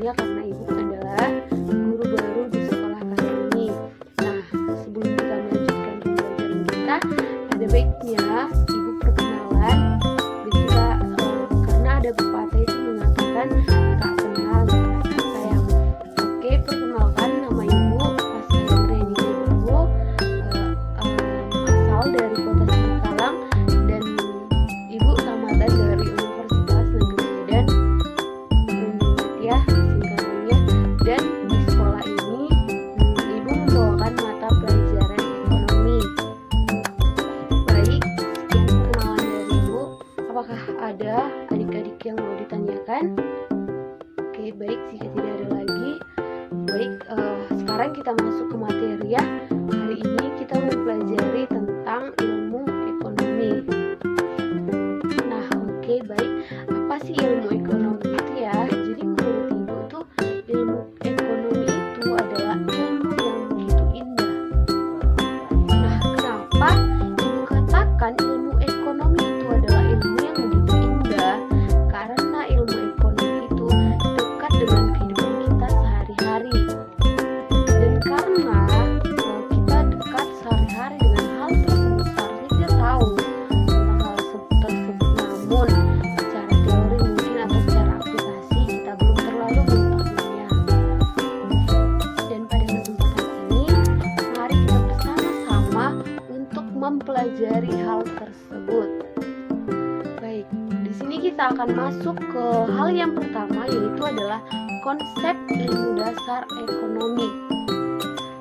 pastinya karena ibu adalah guru baru di sekolah kali ini. Nah, sebelum kita melanjutkan pembelajaran kita, ada baiknya ibu perkenalan kita, karena ada pepatah itu mengatakan tak kenal maka tak sayang. Oke, perkenalkan, nama ibu Pascaen Reni Wibowo, asal dari Kota Singkalang, dan ibu tamatan dari Universitas Negeri Medan ya singkatannya. Dan di sekolah ini ibu membawakan mata pelajaran ekonomi. Baik, sekian perkenalan dari ibu. Apakah ada adik-adik yang mau ditanyakan? Oke, baik, jika tidak ada lagi, baik, sekarang kita masuk ke materi ya. Hari ini kita mempelajari tentang ilmu ekonomi. Nah, oke, baik, apa sih ilmu ekonomi itu ya? Jadi menurut ibu tuh ilmu ekonomi itu adalah ilmu yang begitu indah. Nah, kenapa ibu katakan ilmu ekonomi itu adalah ilmu yang begitu indah? Karena ilmu ekonomi itu dekat dengan kehidupan kita sehari-hari. Dan karena kita dekat sehari-hari dengan hal tersebut, seharusnya kita tahu tentang hal tersebut. Namun secara teori mungkin atau secara aplikasi kita belum terlalu mengetahuinya. Dan pada kesempatan ini, mari kita bersama-sama untuk mempelajari hal tersebut. Baik, di sini kita akan masuk ke hal yang pertama, yaitu adalah konsep ilmu dasar ekonomi.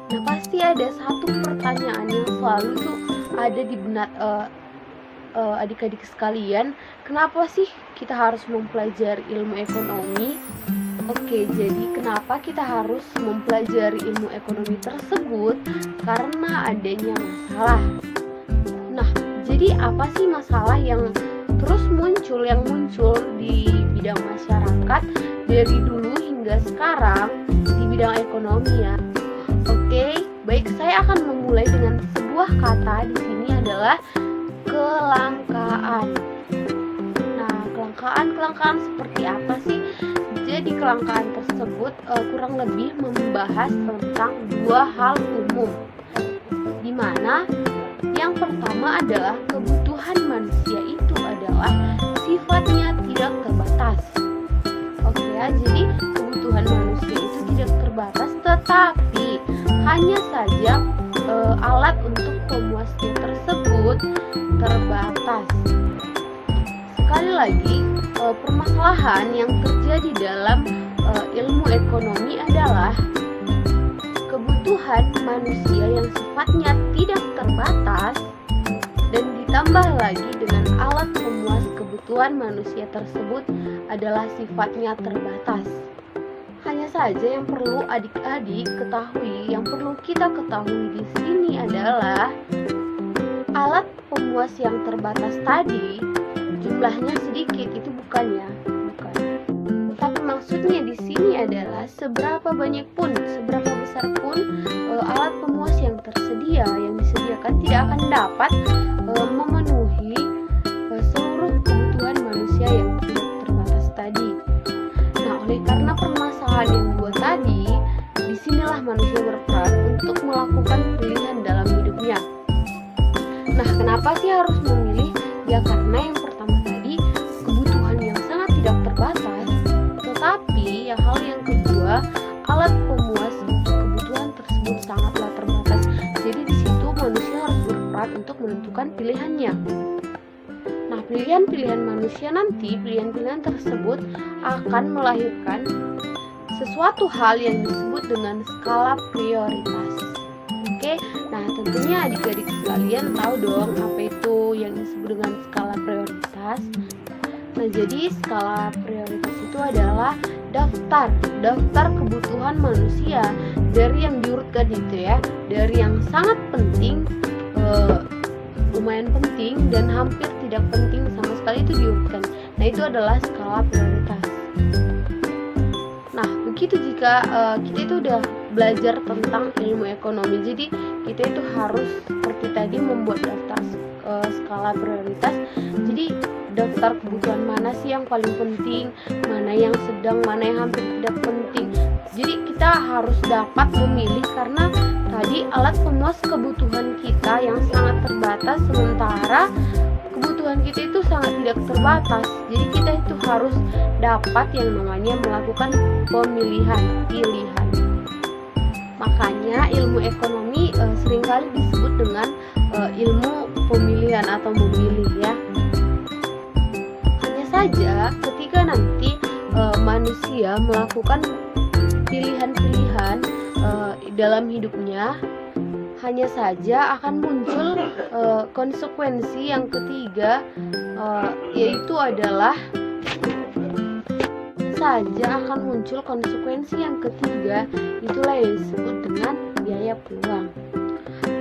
Nah, pasti ada satu pertanyaan yang selalu tuh ada di benak adik-adik sekalian, kenapa sih kita harus mempelajari ilmu ekonomi? Oke, jadi kenapa kita harus mempelajari ilmu ekonomi tersebut? Karena adanya masalah. Nah, jadi apa sih masalah yang terus muncul di bidang masyarakat dari dulu hingga sekarang di bidang ekonomi ya? Oke, baik, saya akan memulai dengan sebuah kata di sini adalah kelangkaan. Nah, kelangkaan seperti apa sih? Jadi kelangkaan tersebut kurang lebih membahas tentang dua hal umum, di mana yang pertama adalah kebutuhan manusia itu adalah sifatnya tidak terbatas. Oke ya, jadi kebutuhan manusia itu tidak terbatas, tetapi hanya saja alat untuk memuasnya tersebut terbatas. Sekali lagi, permasalahan yang terjadi dalam ilmu ekonomi adalah kebutuhan manusia yang sifatnya tidak terbatas dan ditambah lagi dengan alat pemuas kebutuhan manusia tersebut adalah sifatnya terbatas. Hanya saja yang perlu adik-adik ketahui, yang perlu kita ketahui di sini adalah alat pemuas yang terbatas tadi jumlahnya sedikit, itu bukan. Tapi maksudnya di sini adalah seberapa besar pun alat pemuas yang tersedia, yang disediakan tidak akan dapat memenuhi seluruh kebutuhan manusia yang tidak terbatas tadi. Nah, oleh karena permasalahan yang dua tadi, disinilah manusia berperan untuk melakukan pilihan dalam hidupnya. Nah, kenapa sih harus memilih? Ya karena yang pertama tadi, kebutuhan yang sangat tidak terbatas, tetapi hal yang kedua, alat pemuas kebutuhan tersebut sangatlah terbatas. Jadi di situ manusia harus berperan untuk menentukan pilihannya. Nah, pilihan-pilihan manusia nanti, pilihan-pilihan tersebut akan melahirkan sesuatu hal yang disebut dengan skala prioritas. Oke, nah tentunya adik-adik sekalian tahu dong apa itu yang disebut dengan skala prioritas. Nah, jadi skala prioritas itu adalah daftar kebutuhan manusia dari yang diurutkan itu ya, dari yang sangat penting, lumayan penting, dan hampir tidak penting sama sekali itu diurutkan. Nah, itu adalah skala prioritas. Nah, begitu jika kita itu udah belajar tentang ilmu ekonomi, jadi kita itu harus seperti tadi membuat daftar skala prioritas. Jadi daftar kebutuhan mana sih yang paling penting, mana yang sedang, mana yang hampir tidak penting. Jadi kita harus dapat memilih, karena tadi alat pemuas kebutuhan kita yang sangat terbatas, sementara kebutuhan kita itu sangat tidak terbatas. Jadi kita itu harus dapat yang namanya melakukan pilihan. Makanya ilmu ekonomi seringkali disebut dengan ilmu pemilihan atau memilih ya. Hanya saja ketika nanti manusia melakukan pilihan-pilihan dalam hidupnya, hanya saja akan muncul konsekuensi yang ketiga, yaitu adalah itulah yang disebut dengan biaya peluang.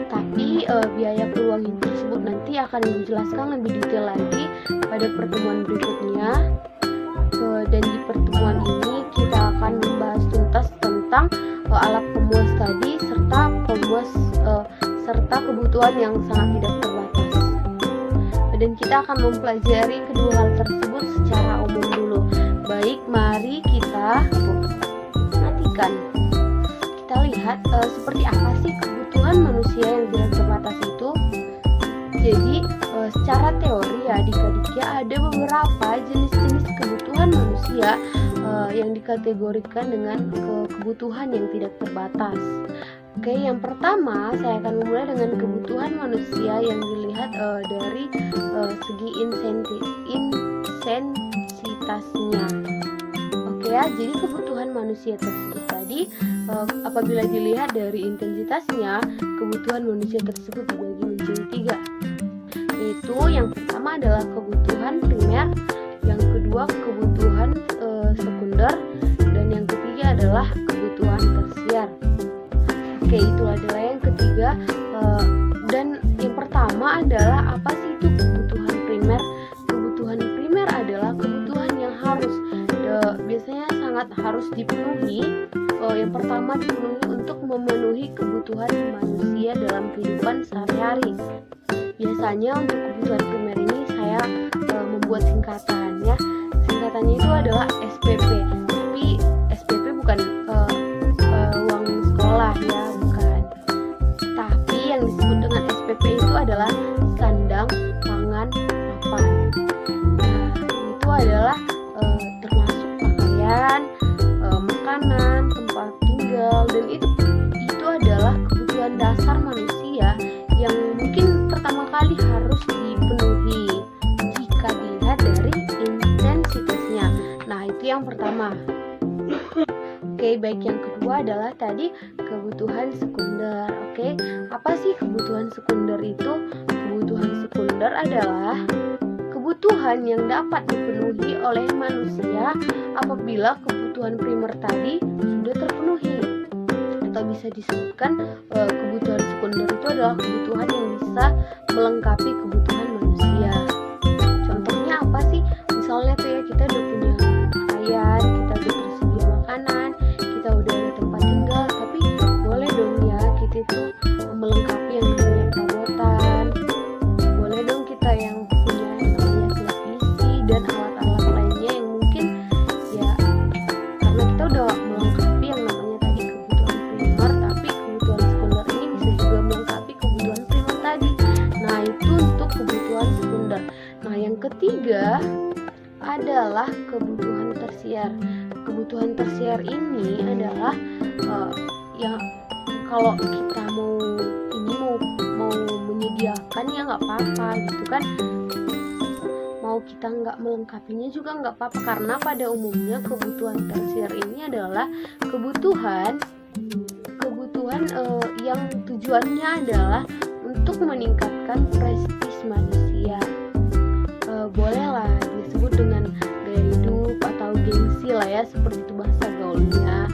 Tapi biaya peluang ini tersebut nanti akan dijelaskan lebih detail lagi pada pertemuan berikutnya. Dan di pertemuan ini kita akan membahas tuntas tentang alat pemuas tadi serta kebutuhan yang sangat tidak terbatas. Dan kita akan mempelajari kedua hal tersebut secara umum dulu. Baik, mari kita perhatikan. Kita lihat seperti apa sih kebutuhan manusia yang tidak terbatas itu. Jadi secara teori ya adik-adik ya, ada beberapa jenis-jenis kebutuhan manusia yang dikategorikan dengan kebutuhan yang tidak terbatas. Oke, yang pertama saya akan memulai dengan kebutuhan manusia yang dilihat dari segi intensitasnya. Oke ya, jadi kebutuhan manusia tersebut tadi apabila dilihat dari intensitasnya, kebutuhan manusia tersebut dibagi menjadi 3. Yaitu yang pertama adalah kebutuhan primer, yang kedua kebutuhan sekunder, dan yang ketiga adalah kebutuhan tersier. Oke, itu adalah yang ketiga. Dan yang pertama adalah apa sih itu kebutuhan primer? Kebutuhan primer adalah kebutuhan yang biasanya sangat harus dipenuhi. Yang pertama dipenuhi untuk memenuhi kebutuhan manusia dalam kehidupan sehari-hari. Biasanya untuk kebutuhan primer ini saya membuat singkatannya. Singkatannya itu adalah SPP. Tapi SPP bukan uang sekolah ya, bukan. Tapi yang disebut dengan SPP itu adalah sandang, pangan, papan. Nah, itu adalah termasuk pakaian, makanan, tempat tinggal, dan itu adalah kebutuhan dasar manusia yang mungkin pertama kali harus dipenuhi jika dilihat dari intensitasnya. Nah, itu yang pertama. Oke, baik, yang kedua adalah tadi kebutuhan sekunder. Oke, apa sih kebutuhan sekunder itu? Kebutuhan sekunder adalah kebutuhan yang dapat dipenuhi oleh manusia apabila kebutuhan primer tadi sudah terpenuhi. Atau bisa disebutkan kebutuhan sekunder itu adalah kebutuhan yang bisa melengkapi kebutuhan manusia. Contohnya apa sih? Misalnya tuh ya, kita udah punya pakaian, kita udah tersedia makanan, kita udah ada tempat tinggal, tapi boleh dong ya kita itu melengkapi yang namanya perabotan. Boleh dong kita yang punya yang namanya televisi dan alat-alat lainnya yang mungkin ya, karena kita udah melengkapi yang namanya tadi kebutuhan primer, tapi kebutuhan sekunder ini bisa juga melengkapi kebutuhan primer tadi. Nah, itu untuk kebutuhan sekunder. Nah, yang ketiga adalah kebutuhan tersier. Kebutuhan tersier ini adalah ya kalau kita mau menyediakan ya nggak apa-apa gitu kan. Mau kita nggak melengkapinya juga nggak apa-apa, karena pada umumnya kebutuhan tersier ini adalah kebutuhan yang tujuannya adalah untuk meningkatkan prestis manusia. Bolehlah disebut dengan gaya hidup atau gengsi lah ya, seperti itu bahasa gaulnya.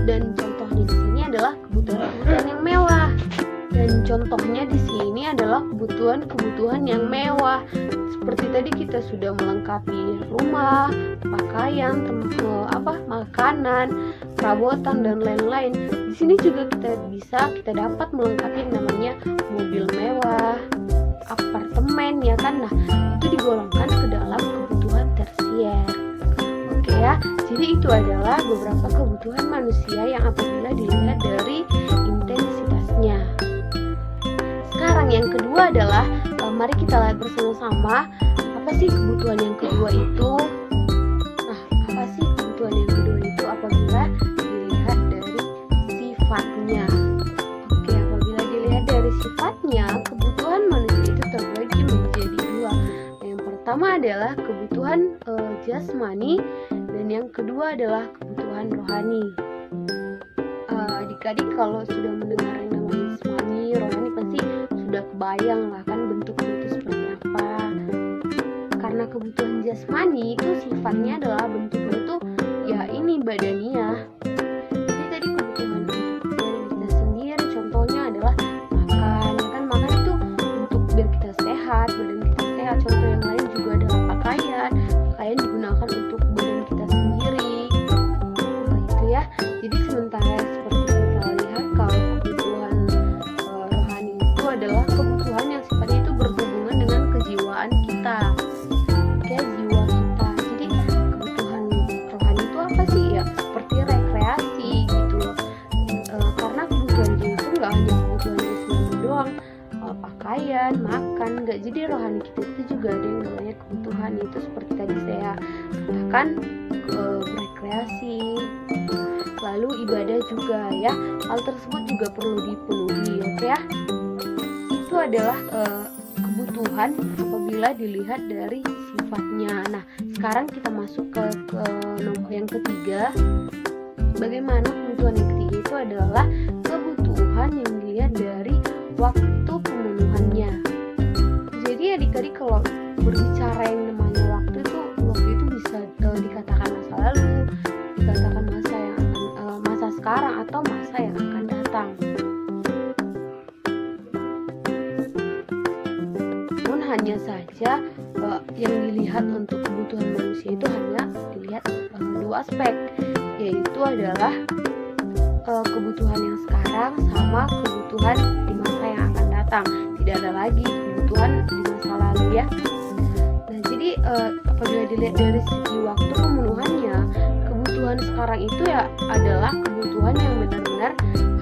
Dan contohnya di sini adalah kebutuhan yang mewah. Dan contohnya di sini adalah kebutuhan yang mewah. Seperti tadi kita sudah melengkapi rumah, pakaian, makanan, perabotan dan lain-lain. Di sini juga kita dapat melengkapi yang namanya mobil mewah, apartemen ya kan. Nah, itu digolongkan ke dalam tersier. Oke ya, jadi itu adalah beberapa kebutuhan manusia yang apabila dilihat dari intensitasnya. Sekarang yang kedua adalah mari kita lihat bersama-sama apa sih kebutuhan yang kedua itu. Nah, apa sih kebutuhan yang kedua itu apabila dilihat dari sifatnya. Oke, apabila dilihat dari sifatnya, kebutuhan manusia itu terbagi menjadi dua. Yang pertama adalah kebutuhan jasmani dan yang kedua adalah kebutuhan rohani. Adik-adik kalau sudah mendengar yang namanya jasmani, rohani pasti sudah kebayang lah kan bentuknya itu seperti apa. Karena kebutuhan jasmani itu sifatnya adalah bentuknya itu ya ini badaniah. Jadi tadi kebutuhan untuk diri kita sendiri contohnya adalah makan. Ya kan makan itu untuk biar kita sehat, badan kita sehat. Contoh yang lain juga adalah pakaian. Pakaian digunakan untuk badan kita sendiri. Nah, itu ya. Jadi sementara seperti kita lihat kalau kebutuhan rohani itu adalah kebutuhan yang sifatnya itu berhubungan dengan kejiwaan kita. Oke, jiwa kita. Jadi kebutuhan rohani itu apa sih ya? Seperti rekreasi gitu loh. Karena kebutuhan jiwa itu nggak hanya kebutuhan jasmani doang, pakaian, makan, nggak. Jadi rohani kita itu juga ada yang namanya kebutuhan itu seperti tadi saya katakan rekreasi, lalu ibadah juga ya. Hal tersebut juga perlu dipenuhi, oke ya. Itu adalah kebutuhan apabila dilihat dari sifatnya. Nah, sekarang kita masuk ke nomor yang ketiga. Bagaimana kebutuhan yang ketiga itu adalah kebutuhan yang dilihat dari waktu pemenuhannya. Jadi adik-adik kalau berbicara yang namanya waktu itu bisa dikatakan masa lalu, dikatakan masa yang akan masa sekarang atau masa yang akan datang. Namun hanya saja yang dilihat untuk kebutuhan manusia itu hanya dilihat dua aspek, yaitu adalah kebutuhan yang sekarang sama kebutuhan di masa yang akan datang. Tidak ada lagi kebutuhan di masa lalu ya. Nah, jadi apabila dilihat dari segi waktu pemenuhannya, kebutuhan sekarang itu ya adalah kebutuhan yang benar-benar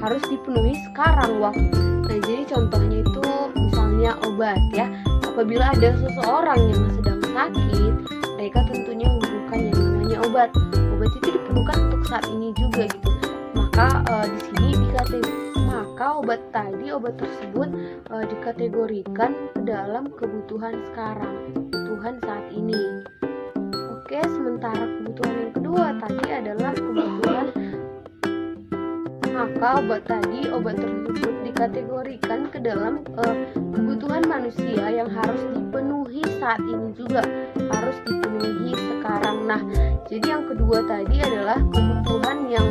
harus dipenuhi sekarang waktu. Nah, jadi contohnya itu misalnya obat ya. Apabila ada seseorang yang sedang sakit, mereka tentunya membutuhkan yang namanya obat. Obat itu diperlukan untuk saat ini juga gitu. Maka di sini obat tersebut dikategorikan ke dalam kebutuhan sekarang, kebutuhan saat ini. Oke, sementara kebutuhan yang kedua tadi adalah kebutuhan, maka obat tersebut dikategorikan ke dalam kebutuhan manusia yang harus dipenuhi saat ini juga, harus dipenuhi sekarang. Nah, jadi yang kedua tadi adalah kebutuhan yang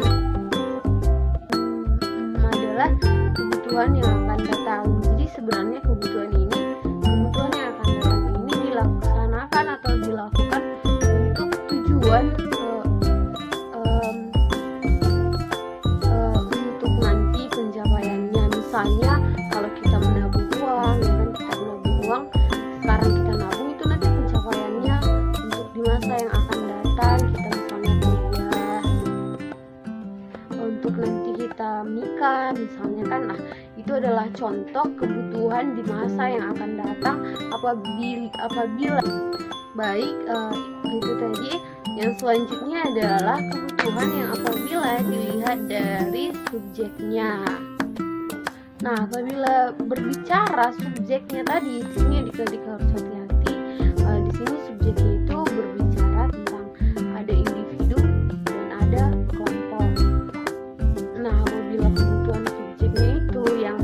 kebutuhan yang akan datang. Jadi sebenarnya kebutuhan yang akan datang ini dilaksanakan atau dilakukan untuk tujuan untuk nanti pencapaiannya. Misalnya kalau kita menabung uang, ya kan, kita menabung uang, sekarang kita nabung itu nanti pencapaiannya untuk di masa yang akan datang. Kita misalnya kuliah, untuk nanti kita menikah misalnya kan. Nah, itu adalah contoh kebutuhan di masa yang akan datang apabila baik. Itu tadi. Yang selanjutnya adalah kebutuhan yang apabila dilihat dari subjeknya. Nah, apabila berbicara subjeknya tadi, di sini adik-adik harus hati-hati. Di sini subjeknya itu berbicara tentang ada individu dan ada kelompok. Nah, apabila kebutuhan subjeknya itu yang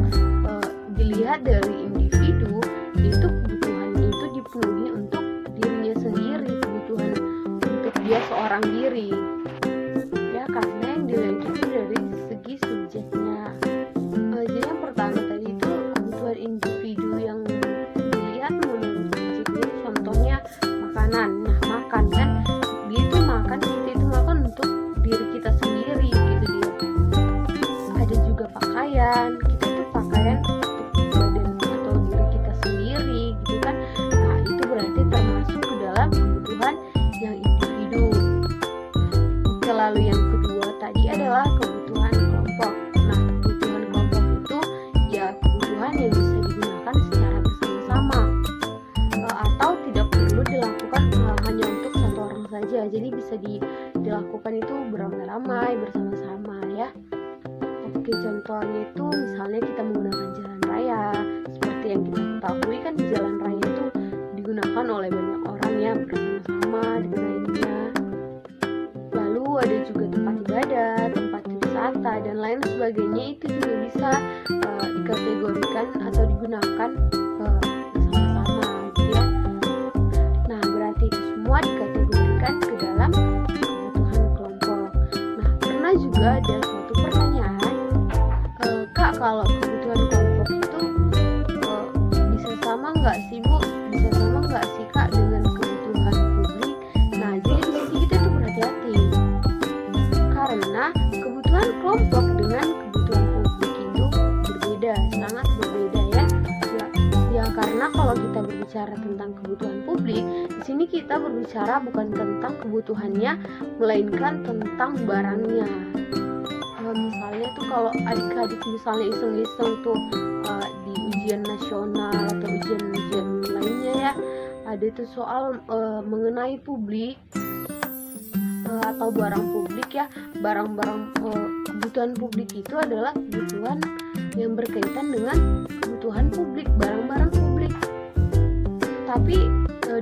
dilihat dari individu, itu kebutuhannya itu dipenuhi untuk dirinya sendiri, kebutuhan untuk dia seorang diri ya, karena yang dilihat itu dari segi subjeknya. Jadi yang pertama tadi itu kebutuhan individu yang dilihat menurut subjeknya, contohnya makanan. Nah, makan kan, dia itu makan, kita itu makan untuk diri kita sendiri gitu dia. Ada juga pakaian, kita itu pakaian untuk badan atau diri kita sendiri gitu kan. Nah, itu berarti termasuk ke dalam kebutuhan yang Lalu yang kedua tadi adalah kebutuhan kelompok. Nah, kebutuhan kelompok itu ya kebutuhan yang bisa digunakan secara bersama-sama, atau tidak perlu dilakukan hanya untuk satu orang saja. Jadi bisa dilakukan itu beramai-ramai, bersama-sama ya. Oke, contohnya itu misalnya kita menggunakan jalan raya. Seperti yang kita ketahui kan, di jalan raya itu digunakan oleh banyak orang ya, bersama-sama digunakannya. Lalu ada juga tempat ibadah, tempat wisata dan lain sebagainya, itu juga bisa dikategorikan atau digunakan bersama-sama gitu ya. Nah, berarti itu semua dikategorikan ke dalam kebutuhan kelompok. Nah, pernah juga ada suatu pertanyaan, Kak, kalau kebutuhan kelompok itu bisa sama nggak sih Bu? Bisa sama nggak sih Kak dengan kebutuhan publik? Nah, jadi di sini kita tuh berhati-hati, karena kebutuhan kelompok dengan kebutuhan publik itu berbeda, sangat berbeda ya. Ya, karena kalau kita berbicara tentang kebutuhan publik, di sini kita berbicara bukan tentang kebutuhannya, melainkan tentang barangnya. Misalnya tuh kalau adik-adik misalnya iseng-iseng tuh di ujian nasional atau ujian-ujian lainnya ya, ada tuh soal mengenai publik atau barang publik ya. Barang-barang kebutuhan publik itu adalah kebutuhan yang berkaitan dengan kebutuhan publik, barang-barang publik. Tapi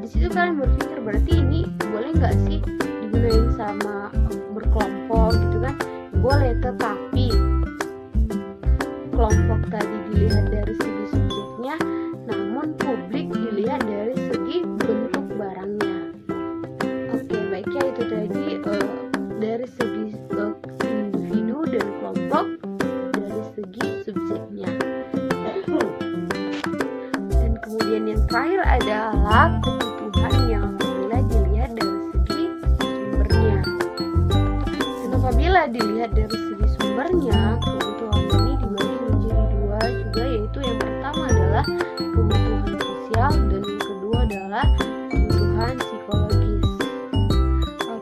di situ kalian berpikir, berarti ini boleh nggak sih digunain sama berkelompok gitu kan? Boleh, tetapi kelompok tadi dilihat dari segi subjeknya, namun publik dilihat dari segi bentuk barangnya. Oke, baik ya, itu tadi dari segi individu dan kelompok dari segi subjeknya. Dan kemudian yang terakhir adalah kebutuhan yang apabila dilihat dari segi sumbernya. Dan apabila dilihat dari segi sumbernya, kebutuhan ini dibagi menjadi dua juga, yaitu yang pertama adalah kebutuhan sosial dan yang kedua adalah kebutuhan psikologis.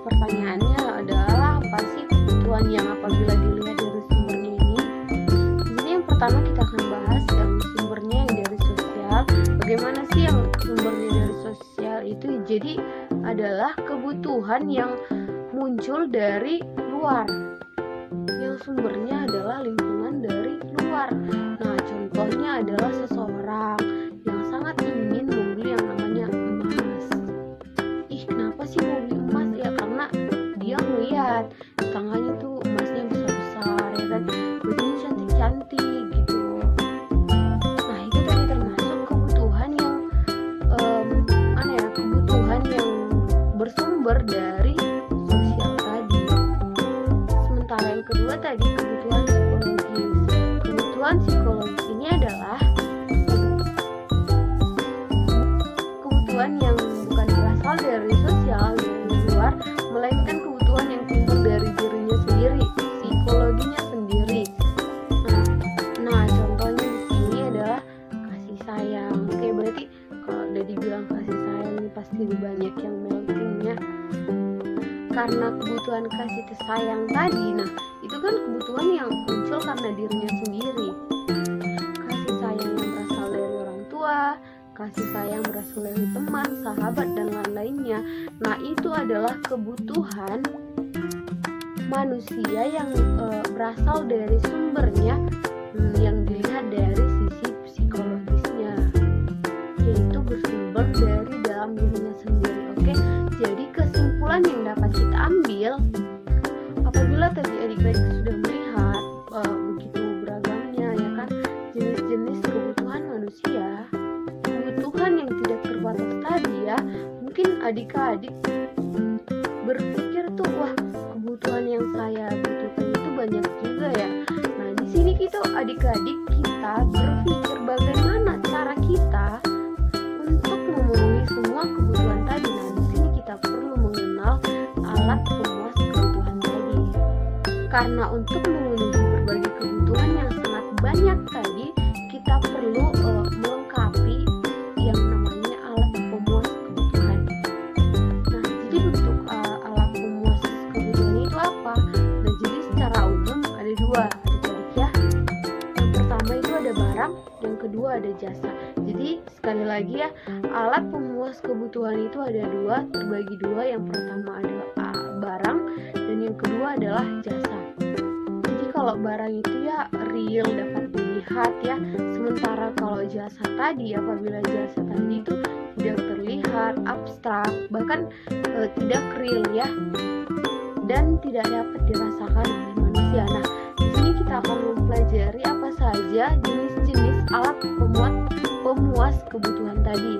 Pertanyaannya adalah, apa sih kebutuhan yang apabila dilihat dari sumbernya ini? Jadi yang pertama kita akan bahas yang sumbernya yang dari sosial. Bagaimana sih yang sumbernya dari sosial itu? Jadi adalah kebutuhan yang muncul dari luar, yang sumbernya adalah lingkungan dari luar. Nah, contohnya adalah seseorang yang sangat ingin membeli yang namanya emas. Ih, kenapa sih mau beli emas? Ya karena dia melihat tangannya tuh emasnya besar-besar ya kan, bajunya cantik-cantik gitu. Nah, itu tadi termasuk kebutuhan yang kebutuhan yang bersumber dari sosial tadi. Sementara yang kedua tadi kebutuhan psikologis. Kebutuhan psikologis ini adalah kebutuhan yang bukan berasal dari sosial, dari luar, melainkan kebutuhan yang timbul dari dirinya sendiri, psikologinya sendiri. Nah, contohnya di sini adalah kasih sayang. Oke, berarti kalau udah dibilang kasih sayang ini pasti banyak yang meltingnya. Karena kebutuhan kasih sayang tadi, nah itu kan kebutuhan yang muncul karena dirinya sendiri. Kasih sayang yang berasal dari orang tua, kasih sayang berasal dari teman, sahabat dan lain-lainnya. Nah, itu adalah kebutuhan manusia yang berasal dari sumbernya, yang dilihat dari sisi psikologisnya, yaitu bersumber dari dalam dirinya sendiri. Oke, jadi kesimpulan yang dapat kita ambil apabila tadi adik-adik sudah melihat begitu beragamnya ya kan jenis-jenis kebutuhan manusia, kebutuhan yang tidak terbatas tadi ya, mungkin adik-adik berpikir tuh, wah, kebutuhan yang saya butuhkan itu banyak juga ya. Nah, di sini kita adik-adik kita berpikir bagaimana cara kita untuk memenuhi semua kebutuhan tadi. Nah, di sini kita perlu mengenal alat pemuas kebutuhan tadi. Karena untuk memenuhi berbagai kebutuhan yang sangat banyak tadi, kita perlu melengkapi yang namanya alat pemuas kebutuhan. Nah, jadi bentuk alat pemuas kebutuhan itu apa? jasa. Jadi sekali lagi ya, alat pemuas kebutuhan itu ada dua, terbagi dua. Yang pertama adalah barang dan yang kedua adalah jasa. Jadi kalau barang itu ya real, dapat dilihat ya, sementara kalau jasa tadi, apabila jasa tadi itu tidak terlihat, abstrak, bahkan tidak real ya, dan tidak dapat dirasakan oleh manusia. Nah, di sini kita akan mempelajari apa saja jenis-jenis alat pemuas kebutuhan tadi.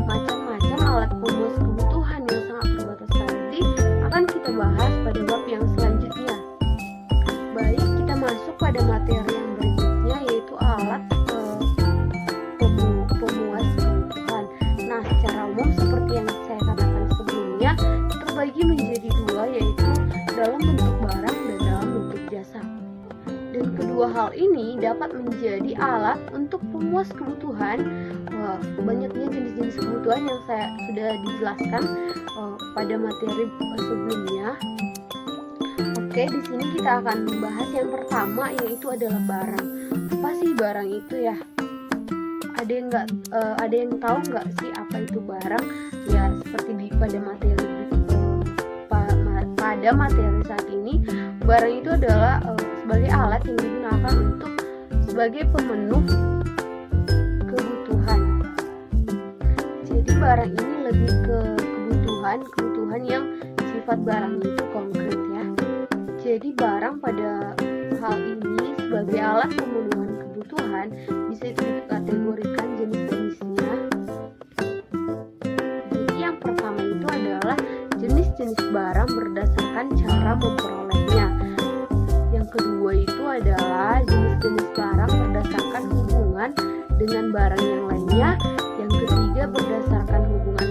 Macam-macam alat pemuas kebutuhan yang sangat terbatas tadi akan kita bahas pada bab yang selanjutnya. Baik, kita masuk pada materi yang berikutnya, yaitu alat pemuas kebutuhan. Nah, secara umum seperti yang saya katakan sebelumnya, terbagi menjadi dua, yaitu dalam bentuk barang dan dalam bentuk jasa. Dan kedua hal ini dapat menjadi alat untuk pemuas kebutuhan. Banyaknya jenis-jenis kebutuhan yang saya sudah dijelaskan pada materi sebelumnya. Oke, di sini kita akan membahas yang pertama, yaitu adalah barang. Apa sih barang itu ya? Ada yang tahu nggak sih apa itu barang? Ya, seperti pada materi saat ini, barang itu adalah sebagai alat yang digunakan untuk sebagai pemenuh kebutuhan. Jadi barang ini lebih ke kebutuhan yang sifat barang itu konkret ya. Jadi barang pada hal ini sebagai alat pemenuhan kebutuhan bisa dikategorikan jenis-jenisnya. Jadi yang pertama itu adalah jenis-jenis barang berdasarkan cara memperolehnya. Yang kedua itu adalah jenis-jenis barang berdasarkan hubungan dengan barang yang lainnya. Yang ketiga berdasarkan hubungan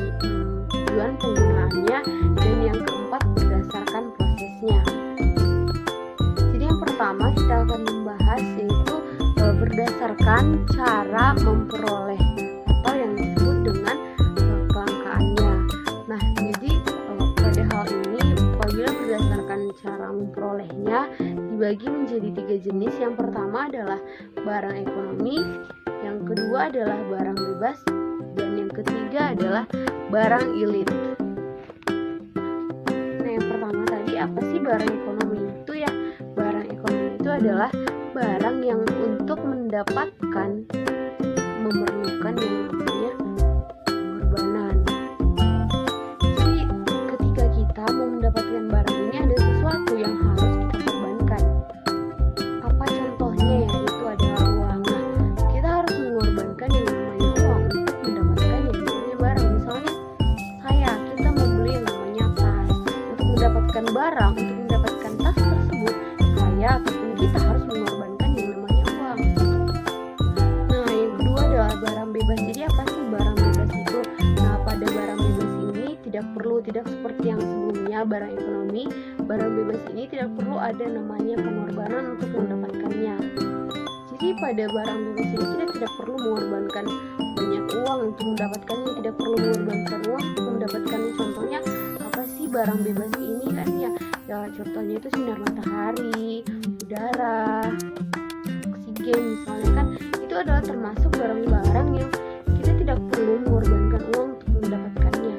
tujuan penggunaannya, dan yang keempat berdasarkan prosesnya. Jadi yang pertama kita akan membahas yaitu berdasarkan cara memperoleh atau yang disebut dengan kelangkaannya. Nah, jadi pada hal ini apabila berdasarkan cara memperolehnya dibagi menjadi tiga jenis. Yang pertama adalah barang ekonomi, yang kedua adalah barang bebas, dan yang ketiga adalah barang ilit. Nah, yang pertama tadi apa sih barang ekonomi itu ya? Barang ekonomi itu adalah barang yang untuk mendapatkan memerlukan yang namanya pengorbanan. Jadi ketika kita mau mendapatkan barang ini ada sesuatu yang harus kita korbankan. Apa contohnya ya? Itu adalah uang. Nah, kita harus mengorbankan yang namanya uang untuk mendapatkan yang namanya barang. Misalnya kita membeli yang namanya tas. Untuk mendapatkan barang, untuk mendapatkan tas tersebut, ataupun kita harus mengorbankan yang namanya uang. Nah, yang kedua adalah barang bebas. Jadi apa sih barang bebas itu? Nah, pada barang bebas ini tidak seperti yang sebelumnya barang ekonomi. Barang bebas ini tidak perlu ada namanya pengorbanan untuk mendapatkannya. Jadi pada barang bebas ini kita tidak perlu mengorbankan banyak uang untuk mendapatkannya, tidak perlu mengorbankan uang untuk mendapatkannya. Contohnya apa sih barang bebas ini kan ya contohnya itu sinar matahari, udara, oksigen misalnya kan, itu adalah termasuk barang-barang yang kita tidak perlu mengorbankan uang untuk mendapatkannya.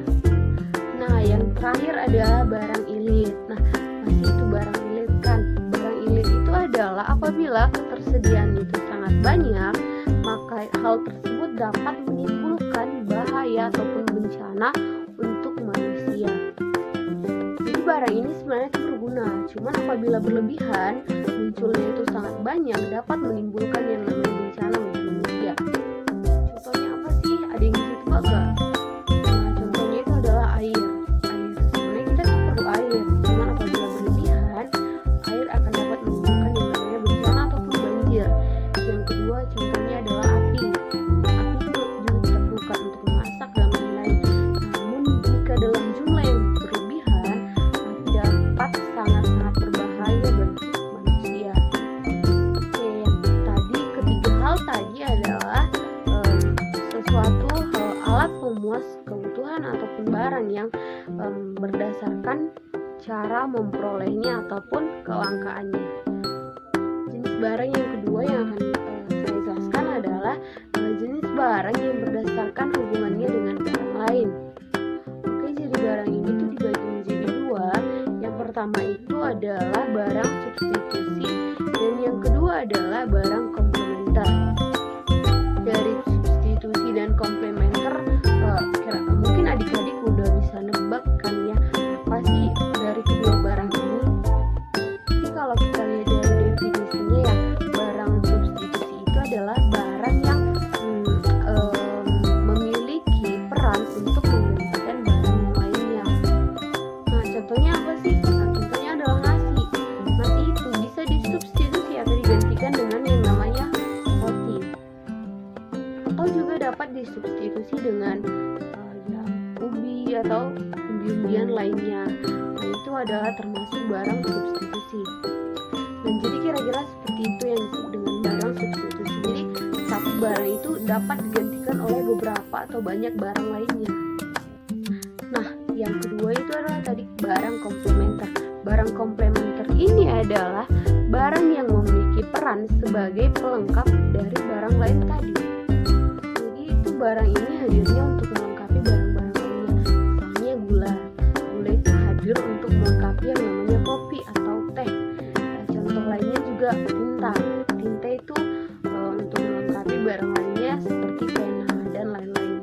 Nah, yang terakhir adalah barang ilit. Nah, masih itu barang ilit kan. Barang ilit itu adalah apabila ketersediaan itu sangat banyak, maka hal tersebut dapat menimbulkan bahaya ataupun bencana untuk manusia. Jadi barang ini sebenarnya itu berguna, cuman apabila berlebihan, munculnya itu sangat banyak, dapat menimbulkan yang namanya bencana bagi manusia. Contohnya apa sih? Ada yang bisa tebak gak? Nah, contohnya itu adalah air. Sebenarnya kita tuh perlu air, cuman apabila berlebihan, air akan dapat menimbulkan yang namanya bencana ataupun banjir. Yang kedua contohnya adalah api. Api juga kita perlukan untuk memasak dan lain-lain. Namun jika dalam jumlah yang berlebihan, api dapat sangat-sangat berbahaya bagi manusia. Oke, yang ketiga hal tadi adalah sesuatu alat pemuas kebutuhan ataupun barang yang berdasarkan cara memperolehnya ataupun kelangkaannya. Jenis barang yang kedua yang akan saya jelaskan adalah barang yang berdasarkan hubungannya dengan barang lain. Oke, jadi barang ini tuh dibagi menjadi dua. Yang pertama itu adalah barang substitusi dan yang kedua adalah barang komplementer. Dari substitusi dan komplementer, mungkin adik-adik udah bisa nebak kan ya, apa sih dari kedua barang ini. Jadi kalau kita lihat dari definisinya ya, barang substitusi itu adalah barang yang memiliki peran untuk menggantikan barang yang lainnya. Nah, contohnya apa sih? Nah, contohnya adalah nasi. Nasi itu bisa disubstitusi atau digantikan dengan yang namanya roti, atau juga dapat disubstitusi dengan ubi atau umbi-umbian lainnya. Nah, itu adalah termasuk barang substitusi. Dan jadi kira-kira seperti itu yang disebut dengan barang substitusi. Jadi satu barang itu dapat digantikan oleh beberapa atau banyak barang lainnya. Nah, yang kedua itu adalah tadi barang komplementer. Barang komplementer ini adalah barang yang memiliki peran sebagai pelengkap dari barang lain tadi. Jadi itu barang ini hadirnya untuk melengkapi barang-barang lainnya. Misalnya gula. Gula itu hadir untuk melengkapi yang namanya kopi atau teh. Nah, contoh lainnya juga tinta. Tinta itu untuk melengkapi barang lainnya seperti pena dan lain-lain.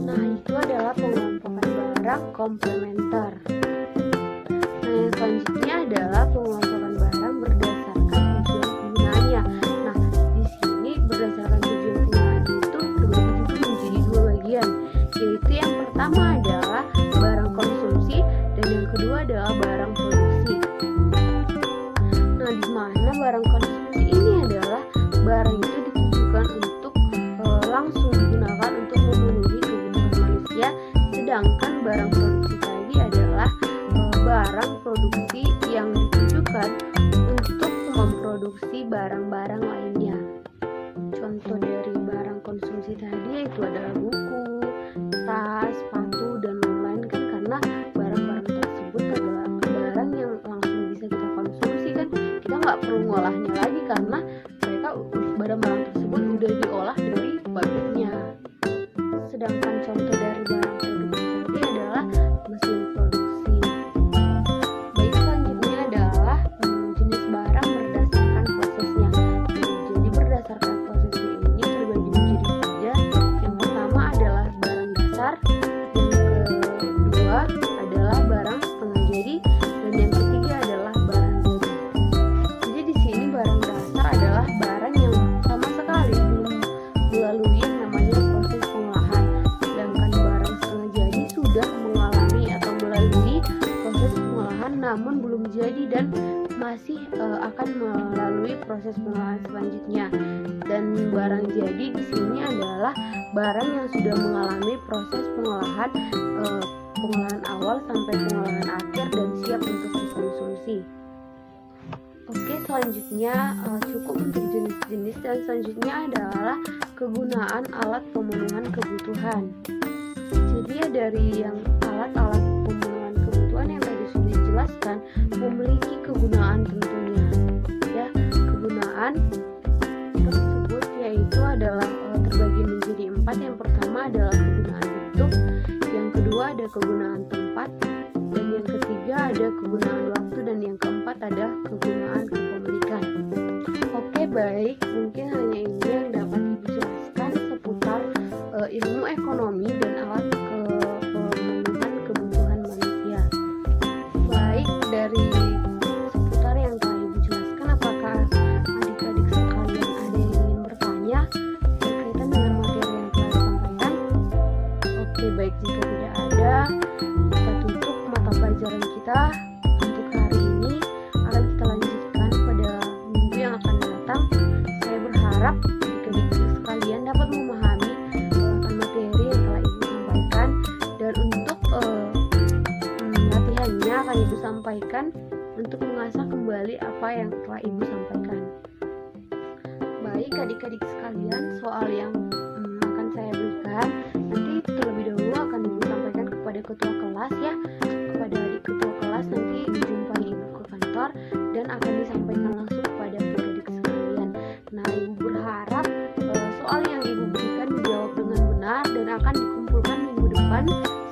Nah, itu adalah pengelompokan barang komplementer. Nah, yang selanjutnya adalah pengelompokan barang berdasarkan tujuan penggunaannya. Nah, di sini berdasarkan tujuan penggunaan itu terbagi juga menjadi dua bagian, yaitu yang pertama adalah barang konsumsi dan yang kedua adalah barang produksi. Nah, di mana barang konsumsi ini adalah barang itu ditujukan untuk langsung digunakan untuk memenuhi kebutuhan manusia, sedangkan barang produksi tadi adalah barang produksi yang ditujukan untuk memproduksi barang-barang lainnya. Contoh dari barang konsumsi tadi yaitu adalah buku, tas, sepatu, dan lain-lain kan, karena barang-barang tersebut adalah barang yang langsung bisa kita konsumsi kan, kita nggak perlu ngolahnya lagi karena mereka barang-barang tersebut udah diolah dari pabriknya. Sedangkan contoh dari barang produksi tadi adalah mesin produksi. Baik, selanjutnya adalah jenis barang berdasarkan prosesnya. Jadi berdasarkan prosesnya ini terbagi menjadi tiga. Yang pertama adalah barang dasar, yang kedua adalah barang setengah jadi, dan yang ketiga adalah barang jadi. Jadi di sini barang dasar adalah barang yang sama sekali belum melalui yang namanya proses pengolahan, sedangkan barang setengah jadi sudah mengalami atau melalui proses pengolahan namun belum jadi dan masih akan melalui proses pengolahan selanjutnya. Dan barang jadi di sini adalah barang yang sudah mengalami proses pengolahan awal sampai pengolahan akhir dan siap untuk dikonsumsi. Oke, selanjutnya cukup untuk jenis-jenis, dan selanjutnya adalah kegunaan alat pemenuhan kebutuhan. Jadi ya, dari yang alat-alat pemenuhan kebutuhan yang tadi sudah dijelaskan memiliki kegunaan tentunya. Ya, kegunaan tersebut yaitu adalah terbagi menjadi 4. Yang pertama adalah kegunaan bentuk, yang kedua ada kegunaan tempat, dan yang ketiga ada kegunaan waktu, dan yang keempat ada kegunaan kepemilikan. Oke, baik, mungkin hanya ini yang dapat Ibu jelaskan seputar ilmu ekonomi dan alat pemenuhan kebutuhan manusia. Baik, dari seputar yang telah Ibu jelaskan, apakah adik-adik sekalian ada yang ingin bertanya berkaitan dengan materi yang telah disampaikan? Oke, baik, jika tidak ada, kita tutup mata pelajaran kita untuk hari ini. Akan kita lanjutkan pada minggu yang akan datang. Saya berharap adik-adik sekalian dapat memahami materi yang telah Ibu sampaikan, dan untuk latihannya akan Ibu sampaikan untuk mengasah kembali apa yang telah Ibu sampaikan. Baik, adik-adik sekalian, soal yang akan saya berikan nanti terlebih dahulu akan Ibu sampaikan kepada ketua kelas ya, kepada adik ketua kelas. Nanti dijumpai Ibu ke kantor dan akan disampaikan langsung kepada adik-adik sekalian. Nah, Ibu berharap soal yang Ibu berikan mendengarkan.